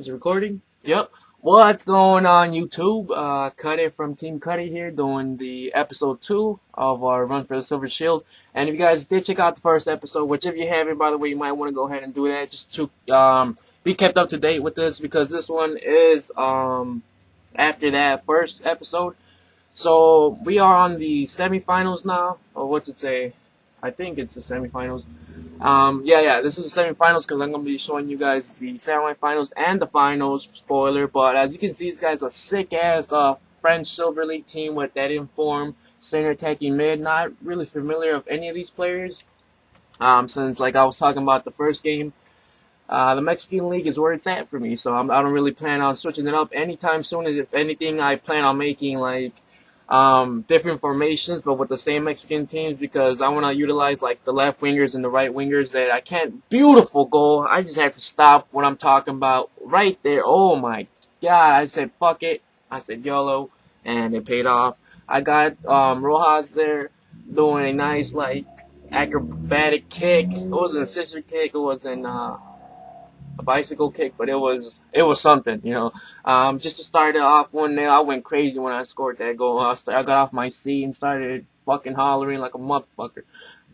Is it recording? Yep. What's going on YouTube? Cuddy from Team Cuddy here doing the episode 2 of our Run for the Silver Shield. And if you guys did check out the first episode, which if you haven't, by the way, you might want to go ahead and do that just to be kept up to date with this, because this one is after that first episode. So we are on the semifinals now, or what's it say? I think it's the semifinals. Yeah, this is the semifinals because I'm going to be showing you guys the semifinals and the finals, spoiler. But as you can see, this guy's a sick-ass French Silver League team with that informed center attacking mid. Not really familiar with any of these players, since, like I was talking about the first game, the Mexican League is where it's at for me. So I don't really plan on switching it up anytime soon. If anything, I plan on making, like, different formations, but with the same Mexican teams, because I want to utilize like the left wingers and the right wingers that I can't. Beautiful goal. I just have to stop what I'm talking about right there. Oh my God. I said fuck it. I said YOLO, and it paid off. I got Rojas there doing a nice like acrobatic kick. It wasn't a scissor kick. It wasn't a bicycle kick, but it was something, you know. Just to start it off 1-0, I went crazy when I scored that goal. I got off my seat and started fucking hollering like a motherfucker.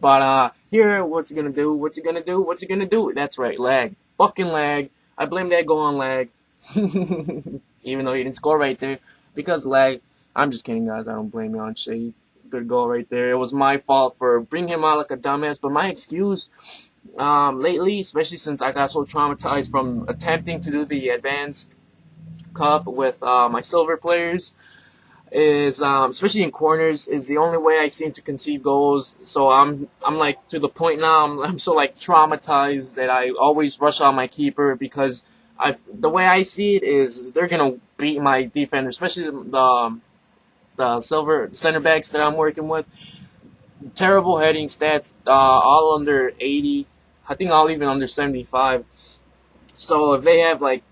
But here, what's he gonna do? What's he gonna do? What's he gonna do? That's right, lag. Fucking lag. I blame that goal on lag. Even though he didn't score right there. Because lag. I'm just kidding, guys. I don't blame you on shit. Good goal right there. It was my fault for bringing him out like a dumbass. But my excuse lately, especially since I got so traumatized from attempting to do the advanced cup with my silver players, is especially in corners, is the only way I seem to concede goals. So I'm like to the point now. I'm so like traumatized that I always rush on my keeper, because the way I see it is they're gonna beat my defender, especially the silver center backs that I'm working with. Terrible heading stats, all under 80. I think all even under 75. So if they have like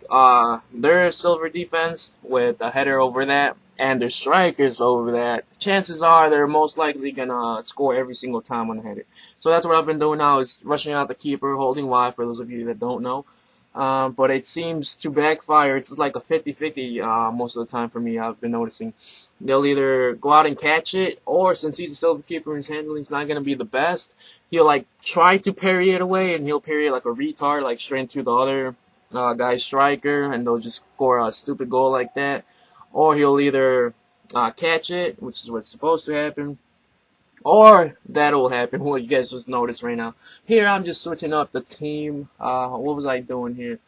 their silver defense with a header over that and their strikers over that, chances are they're most likely gonna score every single time on the header. So that's what I've been doing now, is rushing out the keeper, holding wide, for those of you that don't know. But it seems to backfire. It's like a 50-50 most of the time for me, I've been noticing. They'll either go out and catch it, or since he's a silver keeper, his handling's not going to be the best, he'll like try to parry it away, and he'll parry it like a retard, like straight into the other guy's striker, and they'll just score a stupid goal like that. Or he'll either catch it, which is what's supposed to happen, or that'll happen. Well, you guys just noticed right now. Here, I'm just switching up the team. What was I doing here?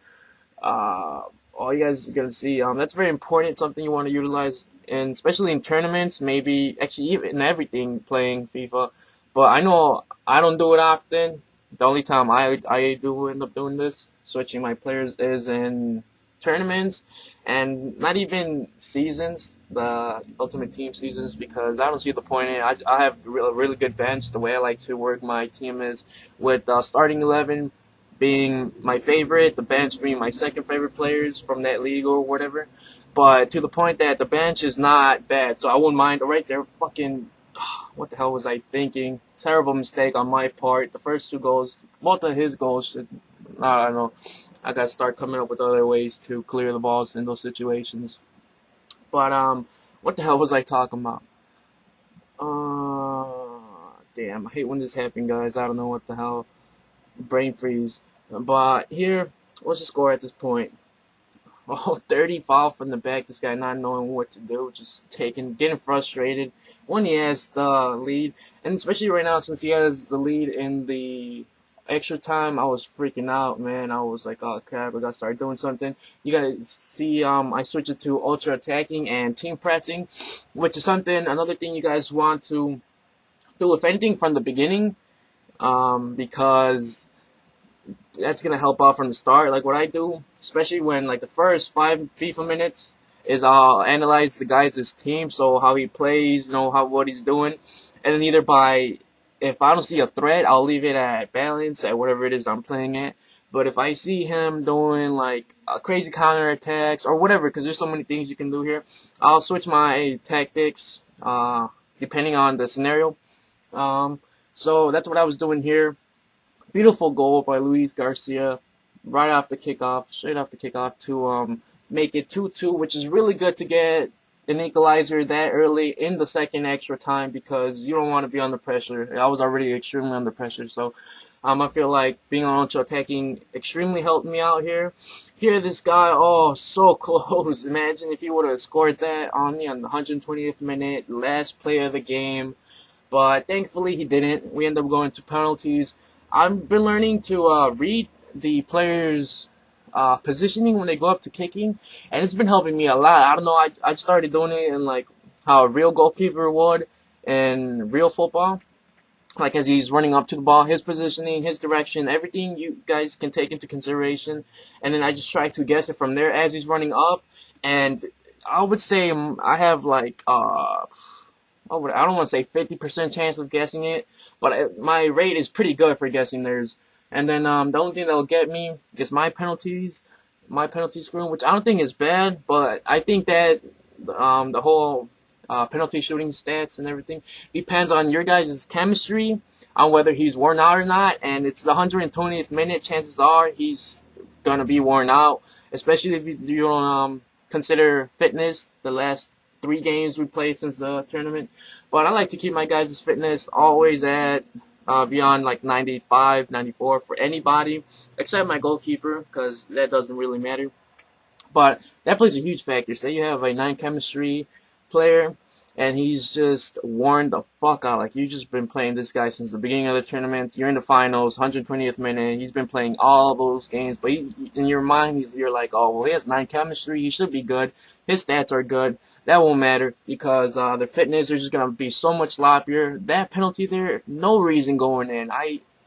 All you guys are gonna see. That's very important. Something you want to utilize, and especially in tournaments. Maybe actually even in everything playing FIFA. But I know I don't do it often. The only time I do end up doing this, switching my players, is in tournaments, and not even seasons, the Ultimate Team seasons, because I don't see the point in it. I have a really good bench. The way I like to work my team is with starting 11 being my favorite, the bench being my second favorite players from that league or whatever, but to the point that the bench is not bad, so I wouldn't mind. Right there, fucking, what the hell was I thinking? Terrible mistake on my part. The first 2 goals, both of his goals should, I don't know. I gotta start coming up with other ways to clear the balls in those situations. But what the hell was I talking about? Damn, I hate when this happens, guys. I don't know what the hell. Brain freeze. But here, what's the score at this point? Oh, 30 foul from the back. This guy not knowing what to do, just getting frustrated when he has the lead, and especially right now since he has the lead in the extra time, I was freaking out, man. I was like, oh crap, I gotta start doing something. You gotta see, I switched it to ultra attacking and team pressing, which is another thing you guys want to do, if anything, from the beginning, because that's gonna help out from the start. Like what I do, especially when like the first 5 FIFA minutes, is I'll analyze the guys' team, so how he plays, what he's doing, and then either if I don't see a threat, I'll leave it at balance at whatever it is I'm playing at. But if I see him doing like crazy counter attacks or whatever, because there's so many things you can do here, I'll switch my tactics depending on the scenario. So that's what I was doing here. Beautiful goal by Luis Garcia. right off the kickoff, straight off the kickoff to make it 2-2, which is really good to get an equalizer that early in the second extra time because you don't want to be under pressure. I was already extremely under pressure, so I feel like being on attacking extremely helped me out here. Here, this guy, oh, so close. Imagine if he would have scored that on me on the 120th minute, last play of the game. But thankfully he didn't. We ended up going to penalties. I've been learning to read the players' positioning when they go up to kicking, and it's been helping me a lot. I don't know, I started doing it in like how a real goalkeeper would in real football. Like as he's running up to the ball, his positioning, his direction, everything you guys can take into consideration. And then I just try to guess it from there as he's running up. And I would say I have like I don't want to say 50% chance of guessing it, but my rate is pretty good for guessing theirs. And then the only thing that will get me is my penalty scoring, which I don't think is bad, but I think that the whole penalty shooting stats and everything depends on your guys' chemistry, on whether he's worn out or not. And it's the 120th minute. Chances are he's gonna be worn out, especially if you don't consider fitness. The last 3 games we played since the tournament, but I like to keep my guys' fitness always at beyond like 95, 94 for anybody except my goalkeeper, because that doesn't really matter. But that plays a huge factor. Say you have a 9 chemistry player and he's just worn the fuck out. Like, you've just been playing this guy since the beginning of the tournament. You're in the finals, 120th minute. He's been playing all those games, but in your mind, you're like, oh, well, he has 9 chemistry. He should be good. His stats are good. That won't matter because their fitness are just gonna be so much sloppier. That penalty there, no reason going in.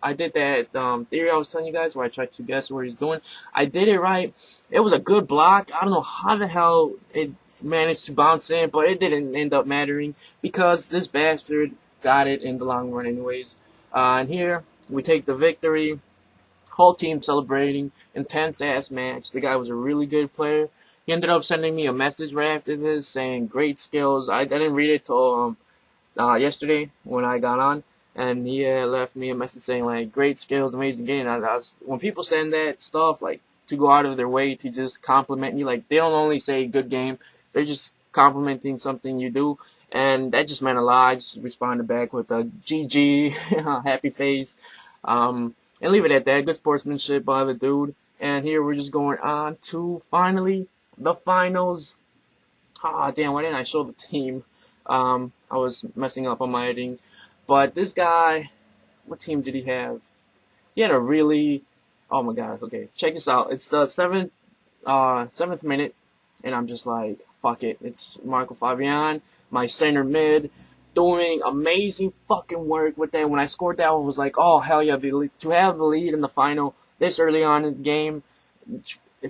I did that theory I was telling you guys where I tried to guess what he's doing. I did it right. It was a good block. I don't know how the hell it managed to bounce in, but it didn't end up mattering because this bastard got it in the long run anyways. And here we take the victory. Whole team celebrating. Intense-ass match. The guy was a really good player. He ended up sending me a message right after this saying great skills. I didn't read it till yesterday when I got on. And he left me a message saying, like, great skills, amazing game. When people send that stuff, like, to go out of their way to just compliment you, like, they don't only say good game, they're just complimenting something you do. And that just meant a lot. I just responded back with a GG, happy face, and leave it at that. Good sportsmanship by the dude. And here we're just going on to, finally, the finals. Ah, damn, why didn't I show the team? I was messing up on my editing. But this guy, what team did he have? He had a really, oh my god, okay, check this out. It's the seventh minute, and I'm just like, fuck it. It's Marco Fabian, my center mid, doing amazing fucking work with that. When I scored that one, I was like, oh, hell yeah, to have the lead in the final this early on in the game.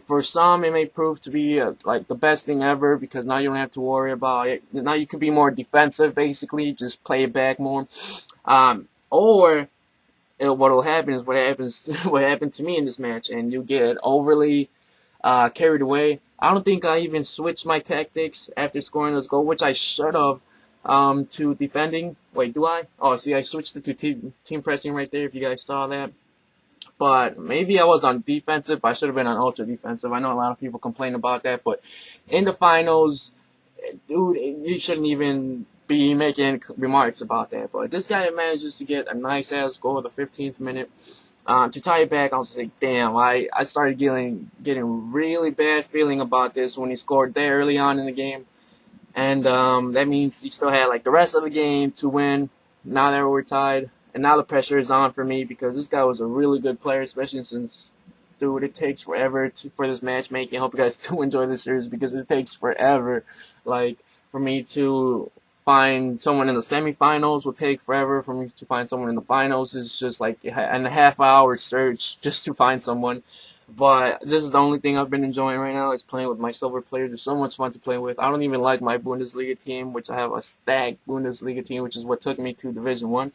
For some, it may prove to be like the best thing ever because now you don't have to worry about it. Now you could be more defensive, basically, just play it back more. Or what will happen is what happened to me in this match, and you get overly carried away. I don't think I even switched my tactics after scoring this goal, which I should have, to defending. Wait, do I? Oh, see, I switched it to team pressing right there. If you guys saw that. But maybe I was on defensive. I should have been on ultra defensive. I know a lot of people complain about that. But in the finals, dude, you shouldn't even be making remarks about that. But this guy manages to get a nice-ass goal at the 15th minute. To tie it back, I was like, damn, I started getting really bad feeling about this when he scored there early on in the game. And that means he still had like the rest of the game to win. Now that we're tied. And now the pressure is on for me because this guy was a really good player, especially since, dude, it takes forever for this matchmaking. I hope you guys do enjoy this series because it takes forever. Like, for me to find someone in the semifinals will take forever. For me to find someone in the finals is just like a half-hour search just to find someone. But this is the only thing I've been enjoying right now is playing with my silver players. They're so much fun to play with. I don't even like my Bundesliga team, which I have a stacked Bundesliga team, which is what took me to Division 1.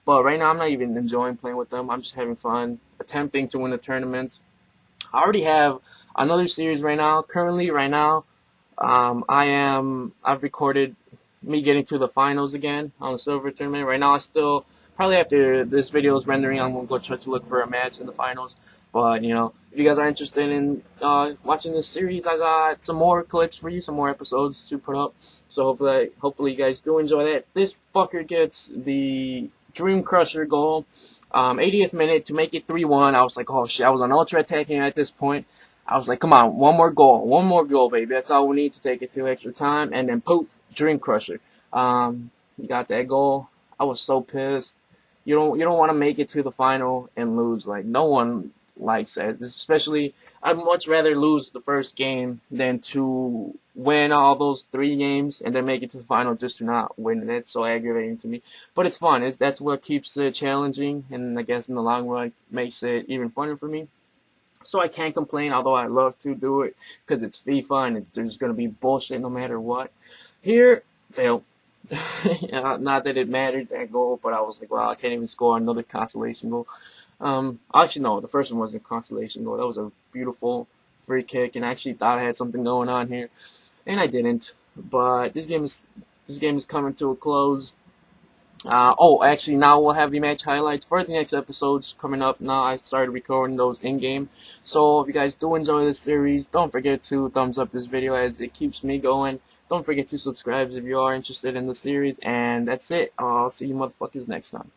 But right now, I'm not even enjoying playing with them. I'm just having fun, attempting to win the tournaments. I already have another series right now. Currently, right now, I've recorded me getting to the finals again on the silver tournament. Right now, I still Probably after this video is rendering, I'm gonna go try to look for a match in the finals. But if you guys are interested in watching this series, I got some more clips for you, some more episodes to put up. So hopefully you guys do enjoy that. This fucker gets the Dream Crusher goal, 80th minute to make it 3-1. I was like, oh shit, I was on ultra attacking at this point. I was like, come on, one more goal, baby. That's all we need to take it to extra time. And then poof, Dream Crusher. You got that goal. I was so pissed. You don't want to make it to the final and lose. Like, no one likes that. Especially, I'd much rather lose the first game than to win all those 3 games and then make it to the final just to not win. That's so aggravating to me. But it's fun. That's what keeps it challenging, and I guess in the long run makes it even funner for me. So I can't complain, although I love to do it because it's FIFA and there's going to be bullshit no matter what. Here, fail. Not that it mattered, that goal, but I was like, wow, I can't even score another consolation goal. Actually, no, the first one wasn't a consolation goal. That was a beautiful free kick, and I actually thought I had something going on here, and I didn't. But this game is coming to a close. Actually, now we'll have the match highlights for the next episodes coming up. Now I started recording those in-game. So if you guys do enjoy this series, don't forget to thumbs up this video as it keeps me going. Don't forget to subscribe if you are interested in the series. And that's it. I'll see you motherfuckers next time.